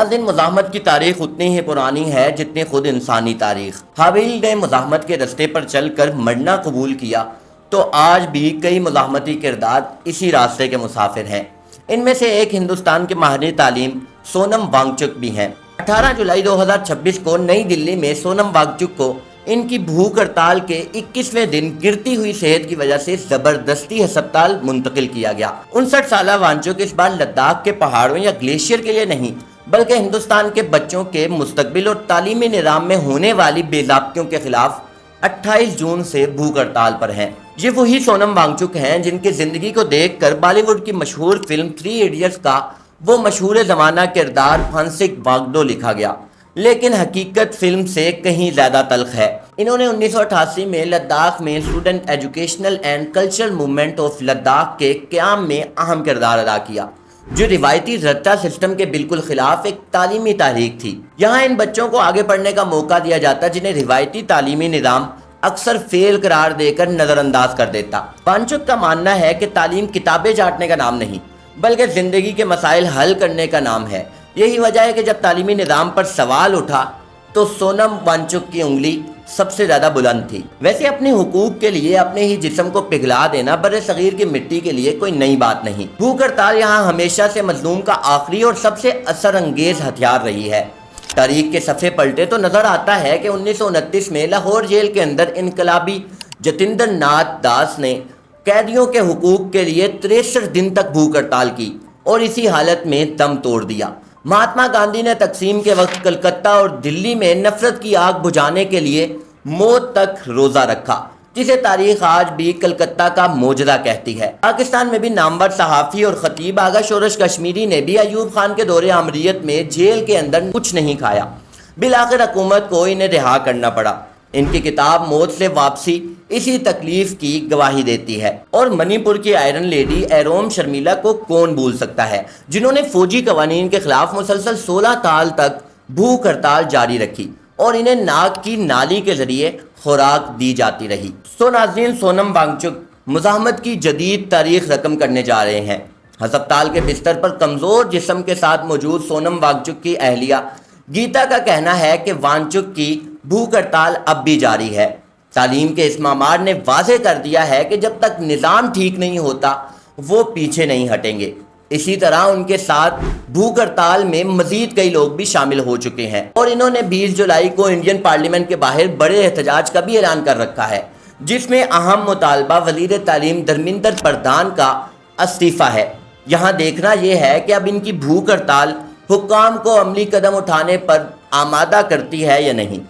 ناظرین، مزاحمت کی تاریخ اتنی ہی پرانی ہے جتنی خود انسانی تاریخ۔ حابیل نے مزاحمت کے رستے پر چل کر مرنا قبول کیا تو آج بھی کئی مزاحمتی کردار اسی راستے کے مسافر ہیں۔ ان میں سے ایک ہندوستان کے ماہر تعلیم سونم وانگچک بھی ہیں۔ 18 جولائی 2026 کو نئی دلی میں سونم وانگچک کو ان کی بھوک ہڑتال کے 21ویں دن گرتی ہوئی صحت کی وجہ سے زبردستی ہسپتال منتقل کیا گیا۔ 59 سالہ وانگچک اس بار لداخ کے پہاڑوں یا گلیشیئر کے لیے نہیں بلکہ ہندوستان کے بچوں کے مستقبل اور تعلیمی نظام میں ہونے والی بے ضابطگیوں کے خلاف 28 جون سے بھوک ہڑتال پر ہیں۔ یہ وہی سونم وانگچک ہیں جن کی زندگی کو دیکھ کر بالی ووڈ کی مشہور فلم 3 ایڈیٹس کا وہ مشہور زمانہ کردار فانسک واگڈو لکھا گیا، لیکن حقیقت فلم سے کہیں زیادہ تلخ ہے۔ انہوں نے 1988 میں لداخ میں student educational and cultural movement of Ladakh کے قیام میں اہم کردار ادا کیا، جو روایتی زرچہ سسٹم کے بالکل خلاف ایک تعلیمی تحریک تھی۔ یہاں ان بچوں کو آگے پڑھنے کا موقع دیا جاتا جنہیں روایتی تعلیمی نظام اکثر فیل قرار دے کر نظر انداز کر دیتا۔ وانگچک کا ماننا ہے کہ تعلیم کتابیں چاٹنے کا نام نہیں بلکہ زندگی کے مسائل حل کرنے کا نام ہے۔ یہی وجہ ہے کہ جب تعلیمی نظام پر سوال اٹھا تو سونم وانگچک کی انگلی سب سے زیادہ بلند تھی۔ ویسے اپنے حقوق کے لیے اپنے ہی جسم کو پگھلا دینا بر صغیر کی مٹی کے لیے کوئی نئی بات نہیں۔ بھوک ہڑتال یہاں ہمیشہ سے مظلوم کا آخری اور سب سے اثر انگیز ہتھیار رہی ہے۔ تاریخ کے صفحے پلٹے تو نظر آتا ہے کہ 1929 میں لاہور جیل کے اندر انقلابی جتیندر ناتھ داس نے قیدیوں کے حقوق کے لیے 63 دن تک بھوک ہڑتال کی اور اسی حالت میں دم توڑ دیا۔ مہاتما گاندھی نے تقسیم کے وقت کلکتہ اور دلی میں نفرت کی آگ بجھانے کے لیے موت تک روزہ رکھا، جسے تاریخ آج بھی کلکتہ کا معجزہ کہتی ہے۔ پاکستان میں بھی نامور صحافی اور خطیب آغا شورش کشمیری نے بھی ایوب خان کے دور آمریت میں جیل کے اندر کچھ نہیں کھایا، بالآخر حکومت کو انہیں رہا کرنا پڑا۔ ان کی کتاب موت سے واپسی اسی تکلیف کی گواہی دیتی ہے۔ اور منی پور کی آئرن لیڈی ایروم شرمیلا کو کون بھول سکتا ہے، جنہوں نے فوجی قوانین کے خلاف مسلسل 16 سال تک بھوک ہڑتال جاری رکھی اور انہیں ناک کی نالی کے ذریعے خوراک دی جاتی رہی۔ ناظرین، سونم وانگچک مزاحمت کی جدید تاریخ رقم کرنے جا رہے ہیں۔ ہسپتال کے بستر پر کمزور جسم کے ساتھ موجود سونم وانگچک کی اہلیہ گیتا کا کہنا ہے کہ وانگچک کی بھوک ہڑتال اب بھی جاری ہے۔ تعلیم کے اس معمار نے واضح کر دیا ہے کہ جب تک نظام ٹھیک نہیں ہوتا وہ پیچھے نہیں ہٹیں گے۔ اسی طرح ان کے ساتھ بھوک ہڑتال میں مزید کئی لوگ بھی شامل ہو چکے ہیں اور انہوں نے 20 جولائی کو انڈین پارلیمنٹ کے باہر بڑے احتجاج کا بھی اعلان کر رکھا ہے، جس میں اہم مطالبہ وزیر تعلیم دھرمیندر پردھان کا استعفیٰ ہے۔ یہاں دیکھنا یہ ہے کہ اب ان کی بھوک ہڑتال حکام کو عملی قدم اٹھانے پر آمادہ کرتی ہے یا نہیں۔